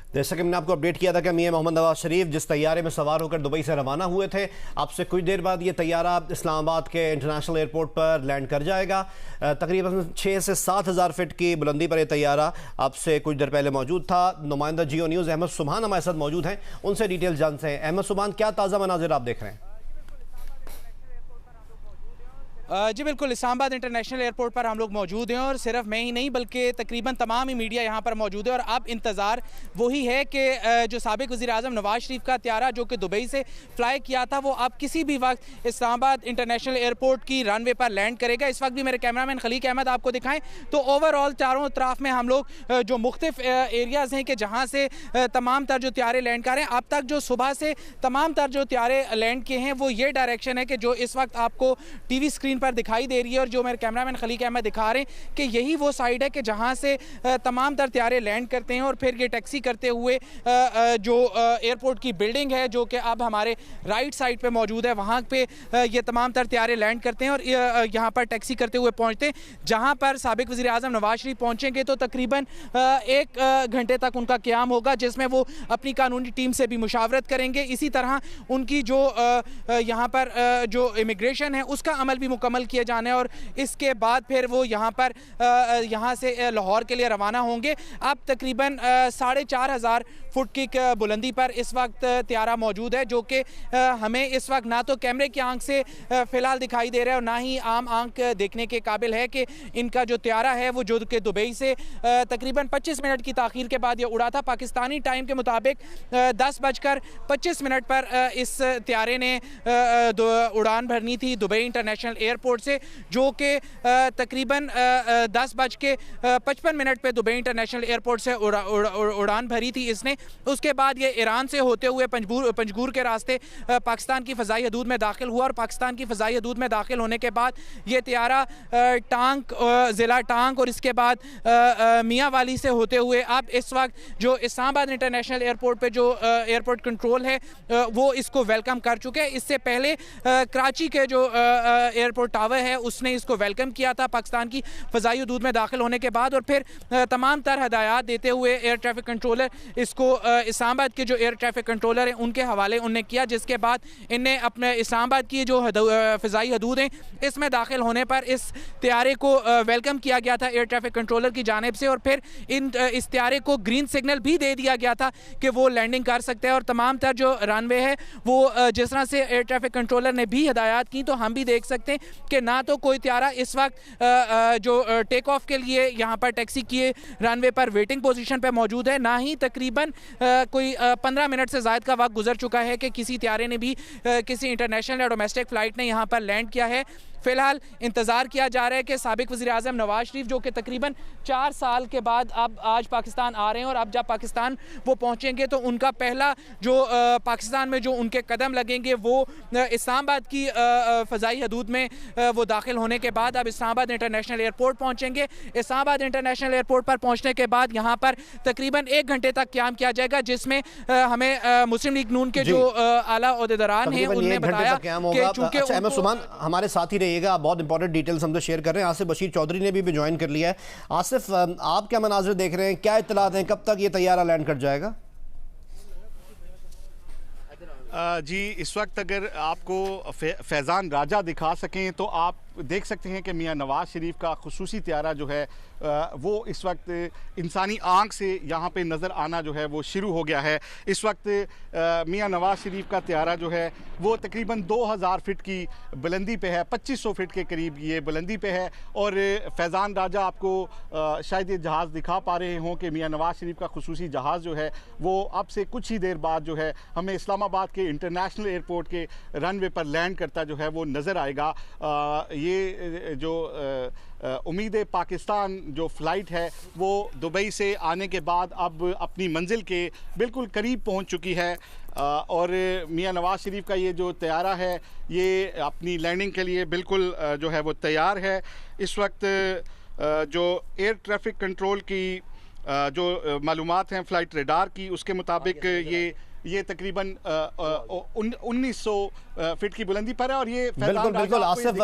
जैसा कि मैंने आपको अपडेट किया था कि मियां मोहम्मद नवाज शरीफ जिस तैयारे में सवार होकर दुबई से रवाना हुए थे, अब से कुछ देर बाद ये तैयारा इस्लामाबाद के इंटरनेशनल एयरपोर्ट पर लैंड कर जाएगा। तकरीबन 6 से 7,000 फीट की बुलंदी पर यह तैयारा अब से कुछ देर पहले मौजूद था। नुमाइंदा जियो न्यूज़ अहमद सुबहान हमारे साथ मौजूद हैं, उनसे डिटेल जानते हैं। अहमद सुबहान, क्या ताज़ा मनाजिर आप देख रहे हैं? जी बिल्कुल, इस्लामाबाद इंटरनेशनल एयरपोर्ट पर हम लोग मौजूद हैं और सिर्फ मैं ही नहीं बल्कि तकरीबन तमाम ही मीडिया यहाँ पर मौजूद है। और अब इंतज़ार वही है कि जो साबिक़ वज़ीर-ए-आज़म नवाज शरीफ का त्यारा जो कि दुबई से फ़्लाई किया था वो अब किसी भी वक्त इस्लामाबाद इंटरनेशनल एयरपोर्ट की रनवे पर लैंड करेगा। इस वक्त भी मेरे कैमरामैन खलीक अहमद आपको दिखाएँ तो ओवरऑल चारों तरफ में हम लोग जो मुख्तलिफ एरियाज़ हैं कि जहाँ से तमाम तर जो त्यारे लैंड कर रहे हैं, अब तक जो सुबह से तमाम तर जो त्यारे लैंड किए हैं वो ये डायरेक्शन है कि जो इस वक्त आपको टीवी स्क्रीन पर दिखाई दे रही है और जो मेरे कैमरामैन खलीक अहमद दिखा रहे हैं कि यही वो साइड है कि जहां से तमाम तर त्यारे लैंड करते हैं और फिर ये टैक्सी करते हुए जो एयरपोर्ट की बिल्डिंग है जो कि अब हमारे राइट साइड पे मौजूद है, वहां पे ये तमाम तर त्यारे लैंड करते हैं और यहां पर टैक्सी करते हुए पहुंचते हैं। जहां पर साबिक़ वज़ीर-ए-आज़म नवाज शरीफ पहुंचेंगे तो तकरीबन 1 घंटे तक उनका क़याम होगा, जिसमें वो अपनी कानूनी टीम से भी मुशावरत करेंगे। इसी तरह उनकी जो यहाँ पर जो इमिग्रेशन है उसका अमल भी मुकम्मल किए जाने और इसके बाद फिर वो यहाँ से लाहौर के लिए रवाना होंगे। अब तकरीबन 4,500 फुट की बुलंदी पर इस वक्त त्यारा मौजूद है जो कि हमें इस वक्त ना तो कैमरे की आंख से फ़िलहाल दिखाई दे रहा है और ना ही आम आंख देखने के काबिल है कि इनका जो त्यारा है वो जो कि दुबई से तकरीबन 25 मिनट की ताख़ीर के बाद ये उड़ा था। पाकिस्तानी टाइम के मुताबिक 10:25 पर इस त्यारे ने उड़ान भरनी थी दुबई इंटरनेशनल एयरपोर्ट से, जो कि तकरीबन 10:55 पे दुबई इंटरनेशनल एयरपोर्ट से उड़ान भरी थी इसने। उसके बाद ये ईरान से होते हुए पंजगूर के रास्ते पाकिस्तान की फ़ज़ाई हदूद में दाखिल हुआ और पाकिस्तान की फ़ज़ाई हदूद में दाखिल होने के बाद ये त्यारा ज़िला टांक और इसके बाद मियाँ वाली से होते हुए अब इस वक्त जो इस्लामाबाद इंटरनेशनल एयरपोर्ट पे जो एयरपोर्ट कंट्रोल है वो इसको वेलकम कर चुके हैं। इससे पहले कराची के जो एयरपोर्ट टावर है उसने इसको वेलकम किया था पाकिस्तान की फ़ज़ाई हदूद में दाखिल होने के बाद और फिर तमाम तर हदायत देते हुए एयर ट्रैफिक कंट्रोलर इसको इस्लामाबाद के जो एयर ट्रैफिक कंट्रोलर हैं उनके हवाले उनने किया, जिसके बाद इनने अपने इस्लामाबाद की जो फ़ज़ाई हदूद हैं इसमें दाखिल होने पर इस त्यारे को वेलकम किया गया था एयर ट्रैफिक कंट्रोलर की जानिब से और फिर इस त्यारे को ग्रीन सिग्नल भी दे दिया गया था कि वो लैंडिंग कर सकते हैं। और तमाम तर जो रनवे है वो जिस तरह से एयर ट्रैफिक कंट्रोलर ने भी हदायत की तो हम भी देख सकते हैं कि ना तो कोई त्यारा इस वक्त जो टेक ऑफ के लिए यहाँ पर टैक्सी किए रनवे पर वेटिंग पोजीशन पे मौजूद है, ना ही तकरीबन कोई 15 मिनट से ज़ायद का वक्त गुजर चुका है कि किसी त्यारे ने भी किसी इंटरनेशनल या डोमेस्टिक फ़्लाइट ने यहाँ पर लैंड किया है। फ़िलहाल इंतज़ार किया जा रहा है कि साबिक़ वज़ीर-ए-आज़म नवाज शरीफ जो कि तकरीबन 4 साल के बाद अब आज पाकिस्तान आ रहे हैं और अब जब पाकिस्तान वो पहुंचेंगे तो उनका पहला जो पाकिस्तान में जो उनके कदम लगेंगे वो इस्लामाबाद की फ़ज़ाई हदूद में वो दाखिल होने के बाद अब इस्लामाबाद इंटरनेशनल एयरपोर्ट पहुँचेंगे। इस्लामाबाद इंटरनेशनल एयरपोर्ट पर पहुँचने के बाद यहाँ पर तकरीबन 1 घंटे तक क़याम किया जाएगा, जिसमें हमें मुस्लिम लीग नून के जो आला ओहदेदारान हैं उन्होंने बताया कि चूँकि अहमद सुबहान हमारे साथ ही रहिएगा, बहुत इंपॉर्टेंट डिटेल्स हमसे शेयर कर रहे हैं। आसिफ बशीर चौधरी ने भी ज्वाइन कर लिया है। आसिफ, आप क्या मनाज़िर देख रहे हैं, क्या इत्तलात हैं, कब तक ये तैयारा लैंड कर जाएगा? जी, इस वक्त अगर आपको फैज़ान राजा दिखा सकें तो आप देख सकते हैं कि मियां नवाज शरीफ का खुसूसी त्यारा जो है वो इस वक्त इंसानी आँख से यहाँ पे नज़र आना जो है वो शुरू हो गया है। इस वक्त मियां नवाज शरीफ का त्यारा जो है वो तकरीबन 2000 फीट की बुलंदी पे है, 2500 फीट के करीब ये बुलंदी पे है। और फैज़ान राजा आपको शायद ये जहाज़ दिखा पा रहे हों कि मियां नवाज शरीफ का खुसूसी जहाज़ जो है वो अब से कुछ ही देर बाद जो है हमें इस्लामाबाद के इंटरनेशनल एयरपोर्ट के रनवे पर लैंड करता जो है वो नज़र आएगा। ये जो उम्मीद पाकिस्तान जो फ़्लाइट है वो दुबई से आने के बाद अब अपनी मंजिल के बिल्कुल करीब पहुंच चुकी है और मियां नवाज शरीफ का ये जो तैयारा है ये अपनी लैंडिंग के लिए बिल्कुल जो है वो तैयार है। इस वक्त जो एयर ट्रैफिक कंट्रोल की जो मालूमात हैं फ़्लाइट रेडार की उसके मुताबिक ये तकरीबन 1900 फीट की बुलंदी पर है और ये बिल्कुल बिल्कुल आसिफ,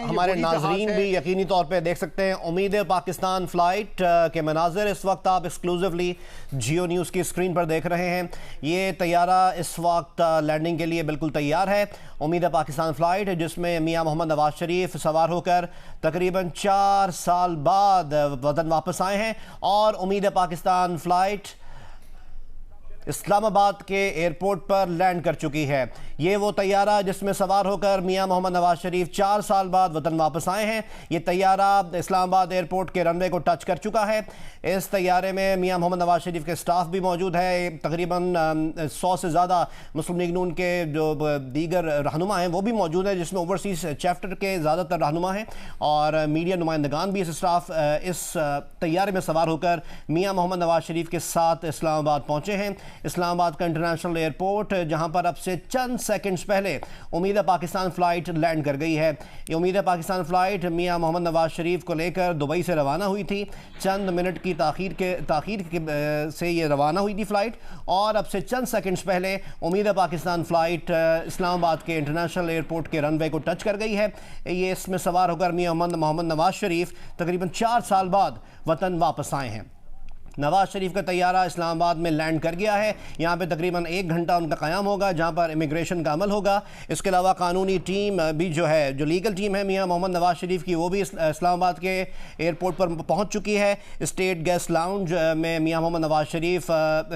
हमारे नाजरीन भी यकीनी तौर पे देख सकते हैं उम्मीद है पाकिस्तान फ्लाइट के मनाजिर इस वक्त आप एक्सक्लूसिवली जियो न्यूज़ की स्क्रीन पर देख रहे हैं। ये तैयारा इस वक्त लैंडिंग के लिए बिल्कुल तैयार है। उम्मीद है पाकिस्तान फ्लाइट जिसमें मियां मोहम्मद नवाज शरीफ सवार होकर तकरीबन 4 साल बाद वतन वापस आए हैं और उम्मीद है पाकिस्तान फ्लाइट इस्लामाबाद के एयरपोर्ट पर लैंड कर चुकी है। ये वो तैयारा जिसमें सवार होकर मियां मोहम्मद नवाज शरीफ 4 साल बाद वतन वापस आए हैं। ये तैयारा इस्लामाबाद एयरपोर्ट के रनवे को टच कर चुका है। इस तैयारे में मियां मोहम्मद नवाज शरीफ के स्टाफ भी मौजूद है। तकरीबन 100 से ज़्यादा मुस्लिम लीग नून के जो दीगर रहनुमा हैं वो भी मौजूद हैं, जिसमें ओवरसीज़ चैप्टर के ज़्यादातर रहनुमा हैं और मीडिया नुमाइंदगान भी इस स्टाफ इस तैयारे में सवार होकर मियां मोहम्मद नवाज शरीफ के साथ इस्लामाबाद पहुँचे हैं। इस्लामाबाद का इंटरनेशनल एयरपोर्ट जहां पर अब से चंद सेकंड्स पहले उम्मीद है पाकिस्तान फ्लाइट लैंड कर गई है। ये उम्मीद है पाकिस्तान फ्लाइट मियां मोहम्मद नवाज शरीफ को लेकर दुबई से रवाना हुई थी। चंद मिनट की ताख़ीर से ये रवाना हुई थी फ़्लाइट और अब से चंद सेकंड्स पहले उम्मीद है पाकिस्तान फ़्लाइट इस्लामाबाद के इंटरनेशनल एयरपोर्ट के रनवे को टच कर गई है। ये इसमें सवार होकर मियां मोहम्मद नवाज शरीफ तकरीबन 4 साल बाद वतन वापस आए हैं। नवाज शरीफ का तैयारा इस्लामाबाद में लैंड कर गया है। यहाँ पे तकरीबन 1 घंटा उनका क़याम होगा जहाँ पर इमिग्रेशन का अमल होगा। इसके अलावा कानूनी टीम भी जो है, जो लीगल टीम है मियां मोहम्मद नवाज शरीफ की, वो भी इस्लामाबाद के एयरपोर्ट पर पहुँच चुकी है। स्टेट गेस्ट लाउंज में मियां मोहम्मद नवाज शरीफ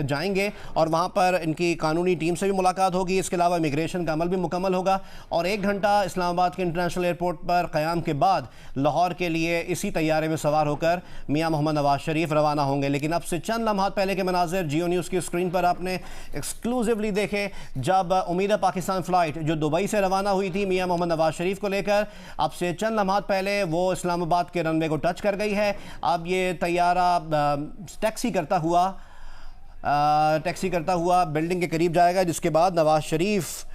जाएंगे और वहाँ पर इनकी कानूनी टीम से भी मुलाकात होगी। इसके अलावा इमिग्रेशन का अमल भी मुकम्मल होगा और 1 घंटा इस्लामाबाद के इंटरनेशनल एयरपोर्ट पर क़याम के बाद लाहौर के लिए इसी तैयारे में सवार होकर मियां मोहम्मद नवाज शरीफ रवाना होंगे। लेकिन अब से चंद लम्हात पहले के मनाजिर जियो न्यूज़ की स्क्रीन पर आपने एक्सक्लूसिवली देखे, जब उम्मीद है पाकिस्तान फ़्लाइट जो दुबई से रवाना हुई थी मियां मोहम्मद नवाज शरीफ को लेकर, अब से चंद लम्हात पहले वो इस्लामाबाद के रनवे को टच कर गई है। अब ये तैयारा टैक्सी करता हुआ बिल्डिंग के करीब जाएगा, जिसके बाद नवाज शरीफ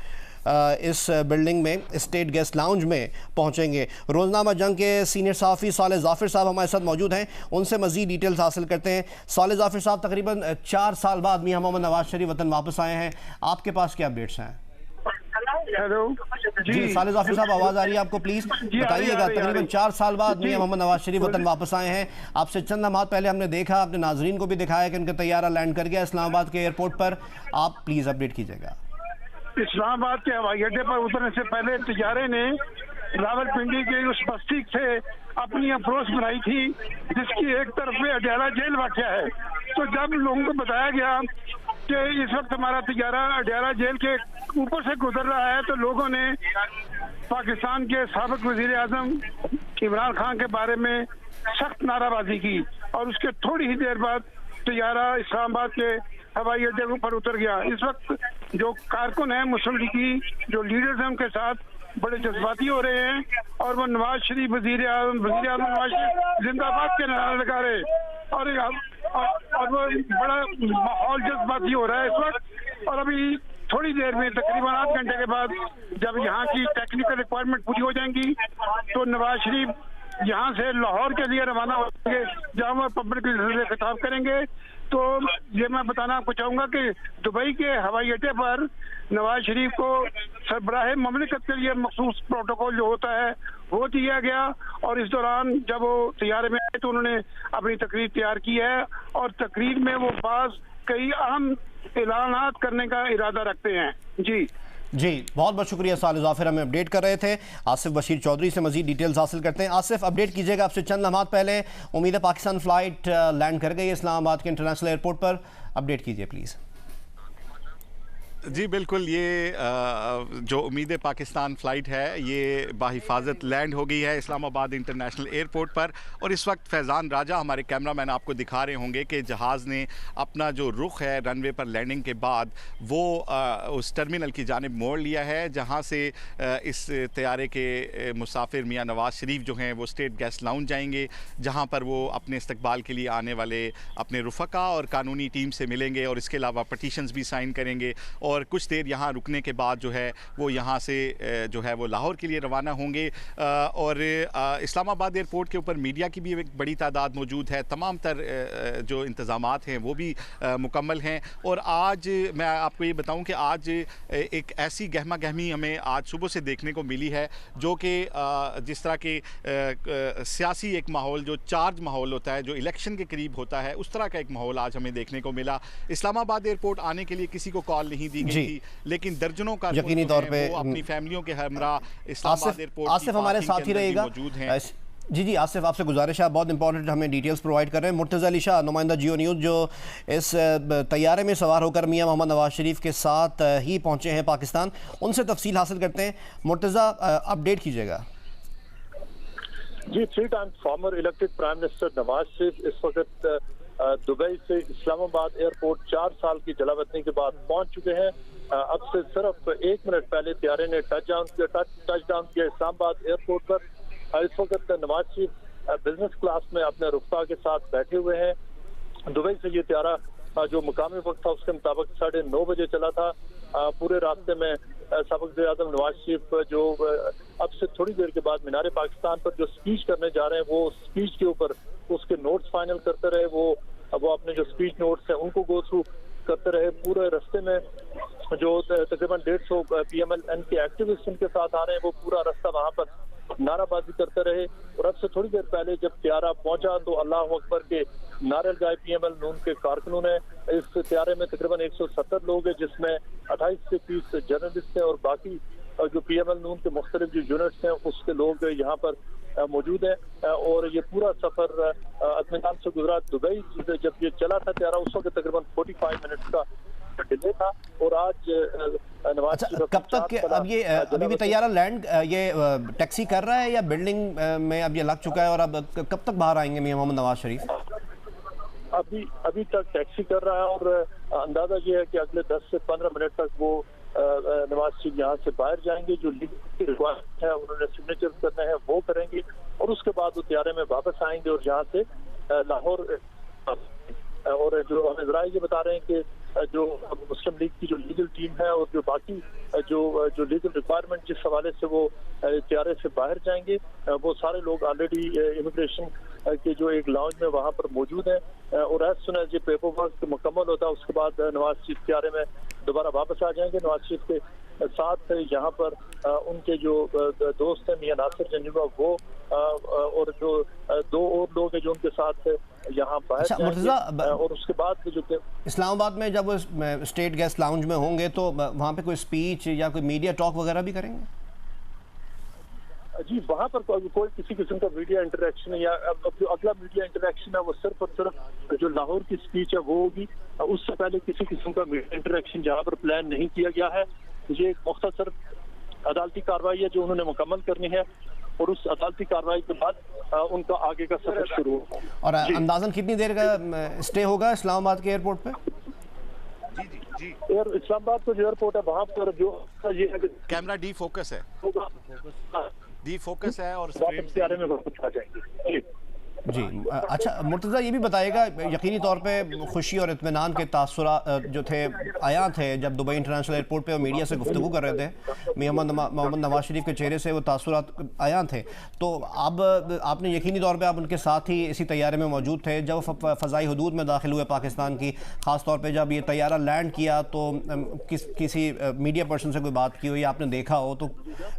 इस बिल्डिंग में स्टेट गेस्ट लाउंज में पहुंचेंगे। रोज़नामा जंग के सीनियर सहाफ़ी साले ज़ाफ़िर साहब हमारे साथ मौजूद हैं, उनसे मज़ीद डिटेल्स हासिल करते हैं। साले ज़ाफ़िर साहब, तकरीबन 4 साल बाद मियां मोहम्मद नवाज शरीफ वतन वापस आए हैं, आपके पास क्या अपडेट्स हैं? हेलो जी साले ज़ाफ़िर साहब, आवाज़ आ रही है आपको? प्लीज़ बताइएगा। तकरीबन 4 साल बाद मियां मोहम्मद नवाज शरीफ वतन वापस आए हैं। आपसे चंद लम्हात पहले हमने देखा, अपने नाजरीन को भी दिखाया कि उनका तैयारा लैंड कर गया इस्लामाबाद के एयरपोर्ट पर। आप प्लीज़ अपडेट कीजिएगा। इस्लामाबाद के हवाई अड्डे पर उतरने से पहले तैयारे ने रावलपिंडी के उस बस्ती से अपनी अप्रोच बनाई थी जिसकी एक तरफ में अडयाला जेल वाक़या है। तो जब लोगों को बताया गया कि इस वक्त हमारा तैयारा अडयाला जेल के ऊपर से गुजर रहा है, तो लोगों ने पाकिस्तान के साबिक वज़ीर आज़म इमरान खान के बारे में सख्त नाराबाजी की और उसके थोड़ी ही देर बाद तैयारा इस्लामाबाद के हवाई अड्डे पर उतर गया। इस वक्त जो कारकुन हैं मुस्लिम लीग की, जो लीडर्स हैं, उनके साथ बड़े जज्बाती हो रहे हैं और वो नवाज शरीफ वजीर आज़म नवाज शरीफ जिंदाबाद के नारे लगा रहे और वो बड़ा माहौल जज्बाती हो रहा है इस वक्त। और अभी थोड़ी देर में तकरीबन 8 घंटे के बाद जब यहाँ की टेक्निकल रिक्वायरमेंट पूरी हो जाएंगी तो नवाज शरीफ यहाँ से लाहौर के लिए रवाना होंगे, जहाँ वो पब्लिक से खिताब करेंगे। तो ये मैं बताना आपको चाहूँगा कि दुबई के हवाई अड्डे पर नवाज शरीफ को सरबराह ममलिकत के लिए मखसूस प्रोटोकॉल जो होता है वो दिया गया और इस दौरान जब वो तैयारे में आए तो उन्होंने अपनी तकरीर तैयार की है और तकरीर में वो कई अहम ऐलानात करने का इरादा रखते हैं। जी बहुत बहुत शुक्रिया साले ज़ाफ़िर, हमें अपडेट कर रहे थे। आसिफ बशीर चौधरी से मजीद डिटेल्स हासिल करते हैं। आसिफ, अपडेट कीजिएगा। आपसे चंद लम्हात पहले उम्मीद है पाकिस्तान फ़्लाइट लैंड कर गई है इस्लामाबाद के इंटरनेशनल एयरपोर्ट पर, अपडेट कीजिए प्लीज़। जी बिल्कुल, ये जो उम्मीद पाकिस्तान फ़्लाइट है ये बाहिफाजत लैंड हो गई है इस्लामाबाद इंटरनेशनल एयरपोर्ट पर और इस वक्त फैज़ान राजा हमारे कैमरामैन आपको दिखा रहे होंगे कि जहाज़ ने अपना जो रुख है रनवे पर लैंडिंग के बाद वो उस टर्मिनल की जानिब मोड़ लिया है जहाँ से इस तैयारे के मुसाफिर मियां नवाज शरीफ जो हैं वो स्टेट गेस्ट लाउंज जाएंगे, जहाँ पर वो अपने इस्तकबाल के लिए आने वाले अपने रुफ़का और कानूनी टीम से मिलेंगे और इसके अलावा पटिशन्स भी साइन करेंगे और और कुछ देर यहाँ रुकने के बाद जो है वो यहाँ से जो है वो लाहौर के लिए रवाना होंगे। और इस्लामाबाद एयरपोर्ट के ऊपर मीडिया की भी एक बड़ी तादाद मौजूद है, तमाम तर जो इंतज़ामात हैं वो भी मुकम्मल हैं। और आज मैं आपको ये बताऊं कि आज एक ऐसी गहमा गहमी हमें आज सुबह से देखने को मिली है जो कि जिस तरह के सियासी एक माहौल, जो चार्ज माहौल होता है, जो इलेक्शन के करीब होता है, उस तरह का एक माहौल आज हमें देखने को मिला। इस्लामाबाद एयरपोर्ट आने के लिए किसी को कॉल नहीं दी गई थी, लेकिन दर्जनों का यकीनी तौर पे अपनी फैमिलियों के हमरा इस्लामाबाद एयरपोर्ट आसिफ हमारे साथ ही रहेगा मौजूद हैं। जी आसिफ, आपसे गुजारिश है, बहुत इंपॉर्टेंट हमें डिटेल्स प्रोवाइड कर रहे हैं। मुर्तज़ा अली शाह, नुमाइंदा जियो न्यूज़, जो इस तैयारे में सवार होकर मियां मोहम्मद नवाज शरीफ के साथ ही पहुंचे हैं पाकिस्तान, उनसे तफसील हासिल करते हैं। मुर्तज़ा, अपडेट कीजिएगा। जी, 3 time former elected prime minister Nawaz Sharif इस वक्त दुबई से इस्लामाबाद एयरपोर्ट 4 साल की जलावतनी के बाद पहुंच चुके हैं। अब से सिर्फ 1 मिनट पहले तैयारे ने टच डाउन किया इस्लामाबाद एयरपोर्ट पर। इस वक्त नवाज शरीफ बिजनेस क्लास में अपने रुफ्ता के साथ बैठे हुए हैं। दुबई से ये त्यारा जो मुकामी वक्त था उसके मुताबिक 9:30 बजे चला था। पूरे रास्ते में सबक वज़ीर-ए-आज़म नवाज शरीफ जो अब से थोड़ी देर के बाद मीनार पाकिस्तान पर जो स्पीच करने जा रहे हैं, वो स्पीच के ऊपर उसके नोट्स फाइनल करते रहे। वो अपने जो स्पीच नोट्स हैं उनको गो थ्रू करते रहे। पूरे रास्ते में जो तकरीबन 150 PMLN के एक्टिविस्ट उनके साथ आ रहे हैं, वो पूरा रास्ता वहाँ पर नाराबाजी करते रहे। और अब से थोड़ी देर पहले जब त्यारा पहुंचा तो अल्लाह अकबर के नारे लगाए PML नून के कारकुनों ने। इस त्यारे में तकरीबन 170 लोग हैं, जिसमें 28 से 30 जर्नलिस्ट हैं और बाकी जो PML नून के मुख्तलिफ जो यूनिट्स हैं उसके लोग यहाँ पर मौजूद है। और ये पूरा सफर इत्मीनान से गुजरा। दुबई जब ये चला था त्यारा उस वक्त तकरीबन 45 मिनट का डिले था। और आज नवाज कब तक अब ये अभी भी तैयारा लैंड ये टैक्सी कर रहा है या बिल्डिंग में अब ये लग चुका है, और अब कब तक बाहर आएंगे मियां मोहम्मद नवाज शरीफ? अभी तक टैक्सी कर रहा है और अंदाजा ये है कि अगले 10 से 15 मिनट तक वो नवाज शरीफ यहाँ से बाहर जाएंगे। जो लीगल रिक्वायरमेंट है उन्होंने सिग्नेचर करने हैं वो करेंगे और उसके बाद वो त्यारे में वापस आएंगे और यहाँ से लाहौर। और जो हमें जरा ये बता रहे हैं कि जो मुस्लिम लीग की जो लीगल टीम है और जो बाकी जो लीगल रिक्वायरमेंट जिस हवाले से वो त्यारे से बाहर जाएंगे, वो सारे लोग ऑलरेडी इमिग्रेशन के जो एक लाउंज में वहाँ पर मौजूद हैं। और एज सुन एज ये पेपर वर्क मुकम्मल होता है उसके बाद नवाज शरीफ त्यारे में दोबारा वापस आ जाएंगे। नवाज शरीफ के साथ यहाँ पर उनके जो दोस्त हैं मियां नासिर जंजीबा वो और जो 2 और लोग हैं जो उनके साथ यहाँ बाहर जाएंगे। और उसके बाद जो इस्लामाबाद में जब वो स्टेट गेस्ट लाउंज में होंगे तो वहाँ पे कोई स्पीच या कोई मीडिया टॉक वगैरह भी करेंगे? जी, वहाँ पर कोई किसी किस्म का मीडिया इंटरेक्शन या अब जो अगला मीडिया इंटरेक्शन है वो सिर्फ और सिर्फ जो लाहौर की स्पीच है वो होगी। उससे पहले किसी किस्म का मीडिया इंटरेक्शन जहाँ पर प्लान नहीं किया गया है। ये एक मुख्तसर अदालती कार्रवाई है जो उन्होंने मुकम्मल करनी है और उस अदालती कार्रवाई के बाद उनका आगे का सफर शुरू होगा। और अंदाजन कितनी देर का स्टे होगा इस्लामाबाद के एयरपोर्ट पे? जी इस्लामाबाद का जो एयरपोर्ट है वहाँ पर जो ये कैमरा डी फोकस है और त्यारे में वापस आ जाएंगे। जी अच्छा मुर्तज़ा, ये भी बताइएगा, यकीनी तौर पे खुशी और इत्मीनान के तासुरात जो थे आया थे जब दुबई इंटरनेशनल एयरपोर्ट पे और मीडिया से गुफ्तगू कर रहे थे मोहम्मद नवाज शरीफ के चेहरे से वो तासुरात आया थे। तो अब आपने यकीनी तौर पे आप उनके साथ ही इसी तैयारे में मौजूद थे जब फ़ज़ाई हदूद में दाखिल हुए पाकिस्तान की, ख़ास तौर पर जब ये तैयारा लैंड किया तो किसी मीडिया पर्सन से कोई बात की हो या आपने देखा हो तो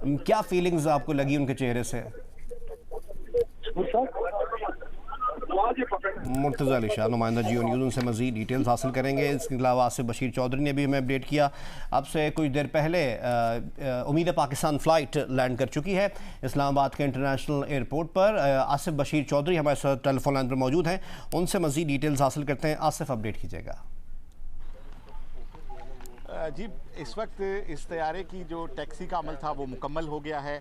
क्या फीलिंग्स आपको लगी उनके चेहरे से? मुर्तज़ा अली शाह, नुमाइंदा जियो न्यूज़, उनसे मज़ीद डिटेल्स हासिल करेंगे। इसके अलावा आसिफ बशीर चौधरी ने भी हमें अपडेट किया। अब से कुछ देर पहले उम्मीद पाकिस्तान फ़्लाइट लैंड कर चुकी है इस्लामाबाद के इंटरनेशनल एयरपोर्ट पर। आसिफ बशीर चौधरी हमारे साथ टेलीफोन लाइन पर मौजूद हैं, उनसे मज़ीद डिटेल्स हासिल करते हैं। आसिफ, अपडेट कीजिएगा। जी, इस वक्त इस तैयारे की जो टैक्सी का अमल था वो मुकम्मल हो गया है।